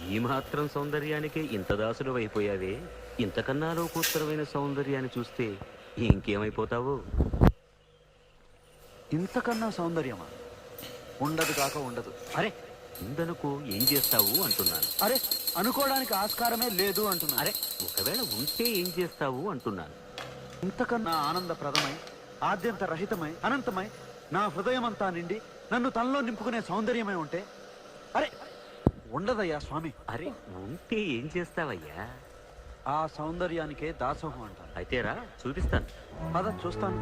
ఈ మాత్రం సౌందర్యానికే ఇంత దాసులు అయిపోయావే. ఇంతకన్నా లోకోత్తరమైన సౌందర్యాన్ని చూస్తే ఇంకేమైపోతావో. ఇంతకన్నా సౌందర్యమా? ఉండదు కాక ఉండదు. అరే ఉందనుకో ఏం చేస్తావు అంటున్నాను. అరే అనుకోవడానికి ఆస్కారమే లేదు అంటున్నా. అరే ఒకవేళ ఉంటే ఏం చేస్తావు అంటున్నాను. ఇంతకన్నా ఆనందప్రదమై, ఆద్యంత రహితమై, అనంతమై, నా హృదయమంతా నిండి నన్ను తనలో నింపుకునే సౌందర్యమై ఉంటే అరే ఉండదయ్యా స్వామి. అరే ఉంటే ఏం చేస్తావయ్యా? ఆ సౌందర్యానికే దాసోహం అంటారు. అయితే రా చూపిస్తాను. పద చూస్తాను.